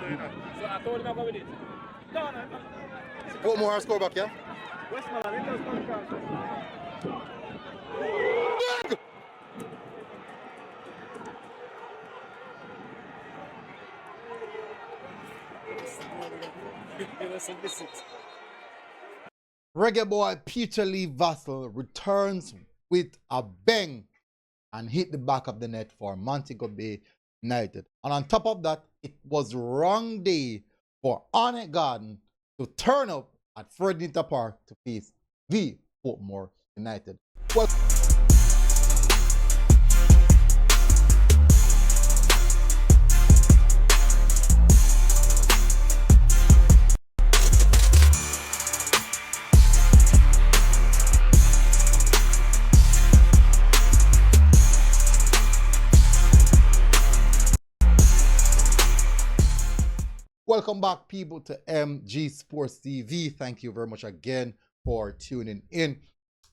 So I told him I'm going with it. No. Portmore score back, yeah? Westmoreland, it does come from. Reggae boy Peter Lee Vassell returns with a bang and hit the back of the net for Montego Bay United. And on top of that, it was wrong day for Arnett to turn up at Fredinta Park to face the Portmore United. Well, welcome back, people, to MG Sports TV. Thank you very much again for tuning in.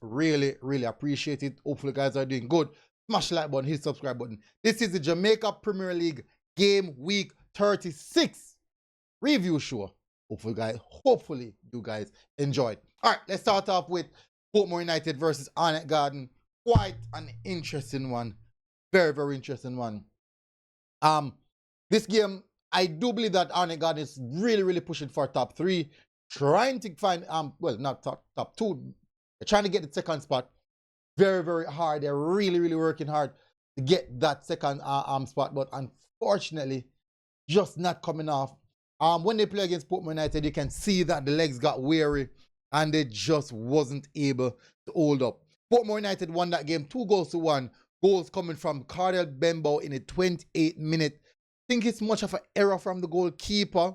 Really, really appreciate it. Hopefully, you guys are doing good. Smash the like button, hit the subscribe button. This is the Jamaica Premier League Game Week 36 review show. Hopefully, you guys enjoyed. All right, let's start off with Portmore United versus Arnett Garden. Quite an interesting one. Very, very interesting one. This game, I do believe that Arnett Garden is really, really pushing for top 3, trying to find, well, not top 2. They're trying to get the second spot. Very, very hard. They're really, really working hard to get that second spot, but unfortunately, just not coming off. When they play against Portmore United, you can see that the legs got weary and they just wasn't able to hold up. Portmore United won that game 2-1. Goals coming from Cardell Bembo in the 28th minute. I think it's much of an error from the goalkeeper,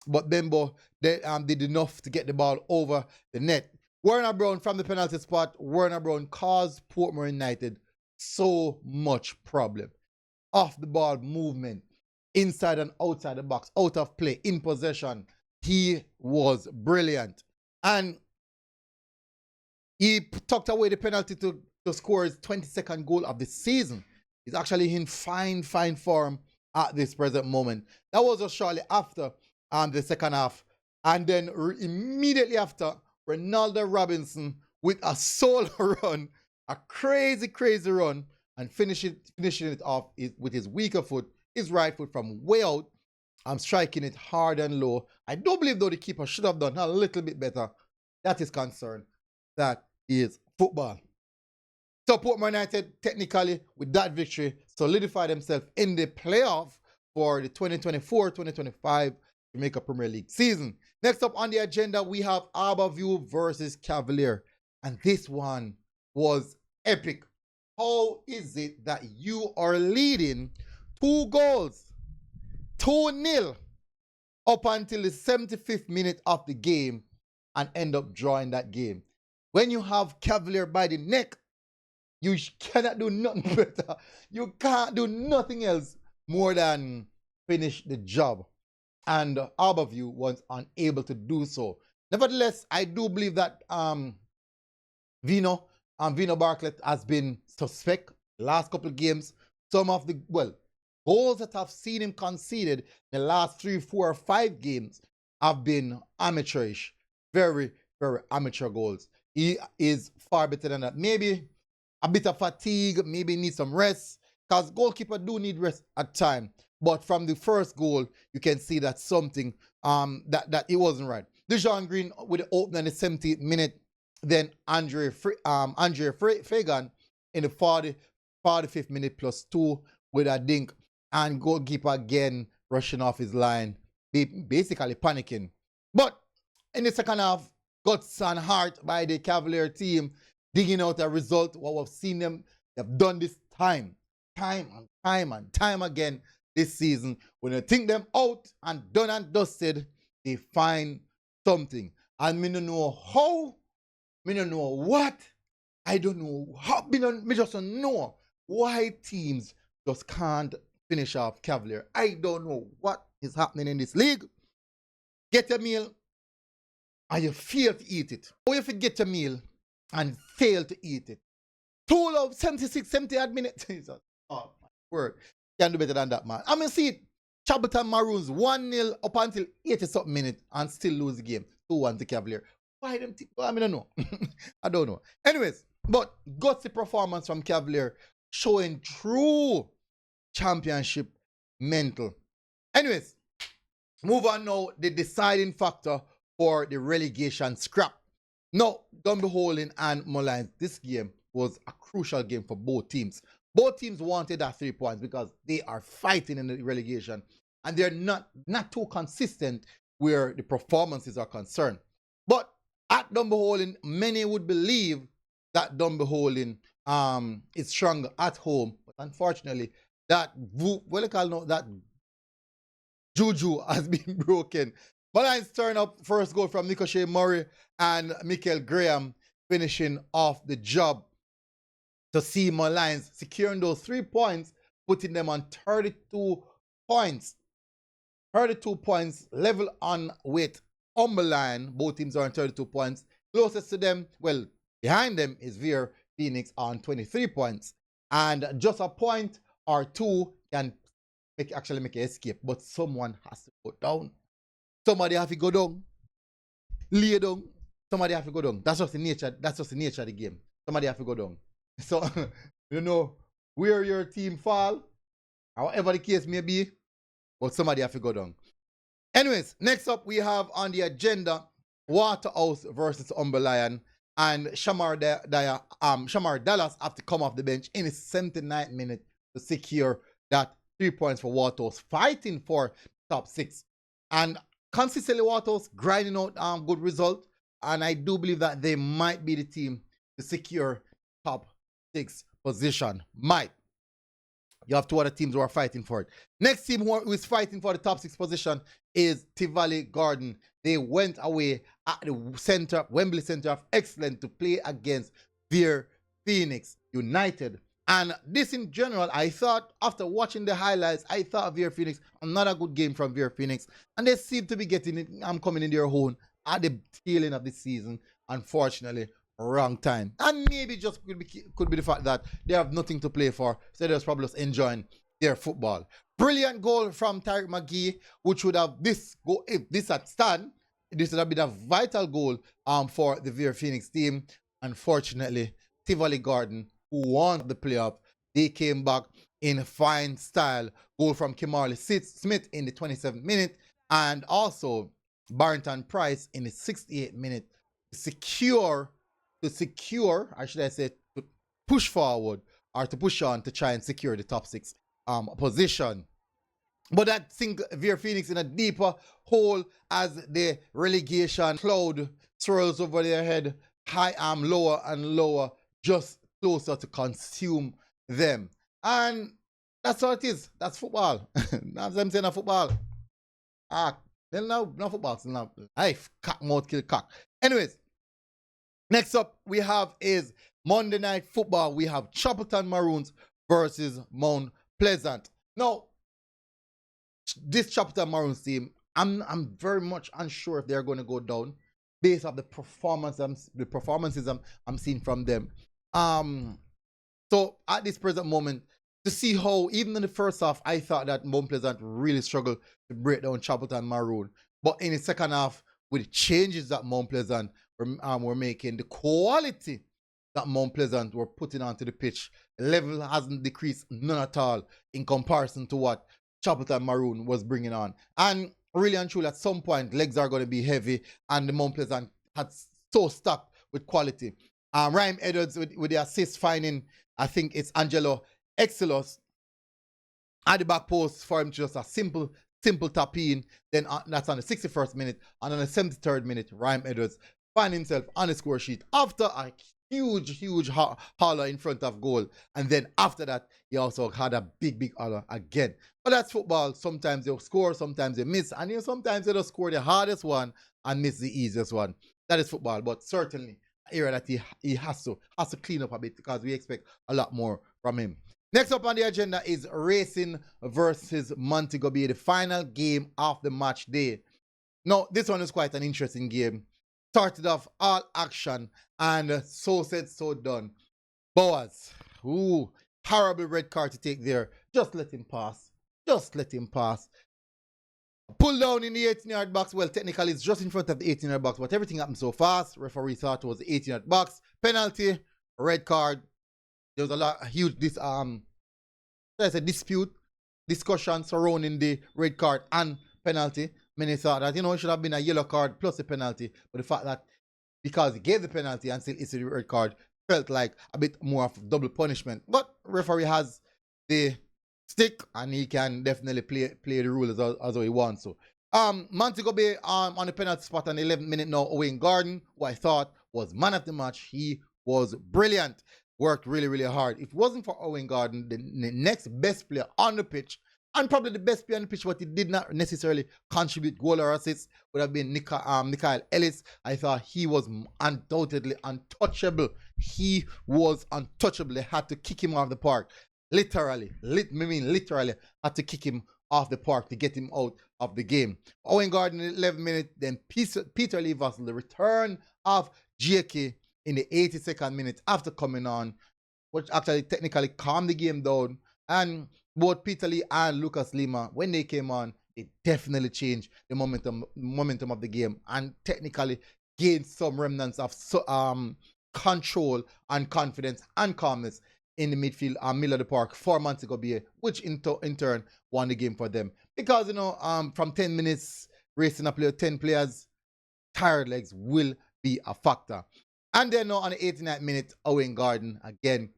but Bembo did enough to get the ball over the net. Werner Brown from the penalty spot. Werner Brown caused Portmore United so much problem. Off the ball movement, inside and outside the box, out of play, in possession. He was brilliant. And he tucked away the penalty to score his 22nd goal of the season. He's actually in fine form at this present moment. That was just shortly after the second half. And then immediately after, Ronaldo Robinson with a solo run, a crazy run, and finishing it off with his weaker foot, his right foot from way out. I'm striking it hard and low. I do believe, though, the keeper should have done a little bit better. That is concerned. That is football. So Portmore United, technically, with that victory, solidified themselves in the playoff for the 2024-2025 Jamaica Premier League season. Next up on the agenda, we have Harbour versus Cavalier. And this one was epic. How is it that you are leading 2 goals, 2-0, up until the 75th minute of the game and end up drawing that game? When you have Cavalier by the neck, you cannot do nothing better. You can't do nothing else more than finish the job. And Harbour was unable to do so. Nevertheless, I do believe that Vino Bartlett has been suspect the last couple of games. Some of the, goals that I've seen him conceded in the last 3, 4, or 5 games have been amateurish. Very, very amateur goals. He is far better than that. Maybe a bit of fatigue, maybe need some rest, because goalkeeper do need rest at time. But from the first goal, you can see that something that it wasn't right. Dejan Green with the opener in the 70th minute, then Andre Fagan in the 45th minute +2 with a dink, and goalkeeper again rushing off his line, basically panicking. But in the second half, guts and heart by the Cavalier team, digging out a result. What we've seen them, they've done this time and time again this season. When you think them out and done and dusted, they find something. And me don't know how, me don't know what, I don't know how, me just don't know why teams just can't finish off Cavalier. I don't know what is happening in this league. Get a meal and you fail to eat it. Or if you get a meal and fail to eat it. 2 love, 76, 78 minutes. Oh, my word. Can't do better than that, man. I mean, see it. Chapelton Maroons 1-0 up until 80-something minutes and still lose the game. 2-1 to Cavalier. Why them I don't know. I don't know. Anyways, but gutsy performance from Cavalier showing true championship mental. Anyways, move on now. The deciding factor for the relegation scrap. Now, Dunbeholden and Molynes, this game was a crucial game for both teams. Both teams wanted that 3 points because they are fighting in the relegation and they're not too consistent where the performances are concerned. But at Dunbeholden, many would believe that Dunbeholden is stronger at home. But unfortunately, that juju has been broken. Molynes turn up first goal from Ricochet Murray and Michael Graham finishing off the job to see Molynes securing those 3 points, putting them on 32 points. 32 points, level on with Umberline. Both teams are on 32 points. Closest to them, well, behind them is Veer Phoenix on 23 points. And just a point or two can actually make an escape, but someone has to go down. Somebody have to go down. Lay down. Somebody have to go down. That's just the nature of the game. Somebody have to go down. So, you know, where your team fall, however the case may be, but somebody have to go down. Anyways, next up we have on the agenda Waterhouse versus Umberline, and Shamar Dallas have to come off the bench in the 79th minute to secure that 3 points for Waterhouse, fighting for top 6. And consistently Waterhouse grinding out good result, and I do believe that they might be the team to secure top 6 position. Might. You have 2 other teams who are fighting for it. Next team who is fighting for the top 6 position is Tivoli Garden. They went away at the Wembley Centre of Excellence to play against Veer Phoenix United. And this in general, I thought, after watching the highlights, I thought Veer Phoenix, another good game from Veer Phoenix. And they seem to be getting it, coming in their own at the tail end of the season. Unfortunately, wrong time. And maybe just could be the fact that they have nothing to play for, so they're probably just enjoying their football. Brilliant goal from Tariq McGee, which would have if this had stand, this would have been a vital goal for the Veer Phoenix team. Unfortunately, Tivoli Garden, who won the playoff, they came back in fine style. Goal from Kimberly Smith in the 27th minute, and also Barrington Price in the 68th minute to secure, or should I say, to push forward or to push on to try and secure the top 6 position. But I think Veer Phoenix in a deeper hole as the relegation cloud swirls over their head, lower and lower, just closer to consume them. And that's how it is. That's football. That's what I'm saying, football. No football, it's not life. Cock mouth kill cock. Anyways, next up we have is Monday Night Football. We have Chapelton Maroons versus Mount Pleasant. Now, this Chapelton Maroons team, I'm very much unsure if they're going to go down based off the performances I'm seeing from them. So at this present moment, to see how even in the first half, I thought that Mount Pleasant really struggled to break down Chapelton Maroon. But in the second half, with the changes that Mount Pleasant were making, the quality that Mount Pleasant were putting onto the pitch, the level hasn't decreased none at all in comparison to what Chapelton Maroon was bringing on. And really and truly, at some point, legs are going to be heavy, and the Mount Pleasant had so stuck with quality. Ryan Edwards with the assist, finding, I think it's Angelo Excelos at the back post for him to just a simple tap in. Then that's on the 61st minute, and on the 73rd minute, Ryan Edwards find himself on the score sheet after a huge holler in front of goal. And then after that, he also had a big holler again. But that's football. Sometimes they'll score, sometimes they miss, and sometimes they'll score the hardest one and miss the easiest one. That is football. But certainly area that he has to clean up a bit, because we expect a lot more from him. Next up on the agenda is Racing versus Montego Bay, the final game of the match day. Now, this one is quite an interesting game. Started off all action, and so said, so done. Boaz, horrible red card to take there. Just let him pass. Pull down in the 18-yard box. Well, technically it's just in front of the 18-yard box, but everything happened so fast. Referee thought it was the 18-yard box. Penalty, red card. There was a huge discussion surrounding the red card and penalty. Many thought that, it should have been a yellow card plus a penalty. But the fact that because he gave the penalty and still issued the red card felt like a bit more of double punishment. But referee has the stick and he can definitely play the rule as he wants. So Montego Bay on the penalty spot on the 11th minute now. Owen Gordon, who I thought was man of the match, he was brilliant. Worked really, really hard. If it wasn't for Owen Gordon, the next best player on the pitch, and probably the best player on the pitch, but he did not necessarily contribute goal or assist, would have been Nikhil Ellis. I thought he was undoubtedly untouchable. He was untouchable. They had to kick him off the park. Literally had to kick him off the park to get him out of the game. Owen Gordon in the 11th minute, then Peter Lee Vassell, the return of JK in the 82nd minute after coming on, which actually technically calmed the game down. And both Peter Lee and Lucas Lima, when they came on, it definitely changed the momentum of the game and technically gained some remnants of control and confidence and calmness in the midfield and middle of the park for Montego Bay, which in turn won the game for them. Because, from 10 minutes racing a player, 10 players, tired legs will be a factor. And then now on the 89th minute, Owen Gordon again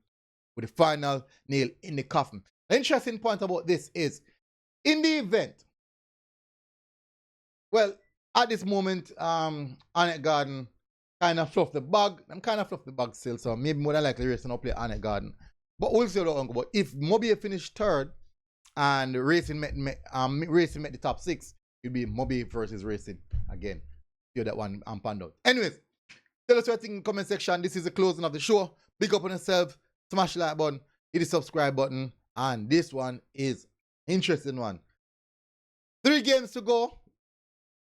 with the final nail in the coffin. The interesting point about this is, in the event, well, at this moment, Arnett Gordon kind of fluffed the bag. I'm kind of fluffed the bag still, so maybe more than likely racing up play Arnett Gordon. But we'll see how long. But if Moby finished third and Racing met the top 6, it'll be Moby versus Racing again. See that one panned out. Anyways, tell us what you think in the comment section. This is the closing of the show. Big up on yourself. Smash the like button. Hit the subscribe button. And this one is an interesting one. 3 games to go.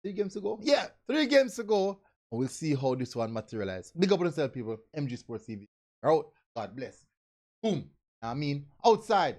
3 games to go? Yeah, 3 games to go. And we'll see how this one materializes. Big up on yourself, people. MG Sports TV. Out. God bless. Boom. I mean, outside.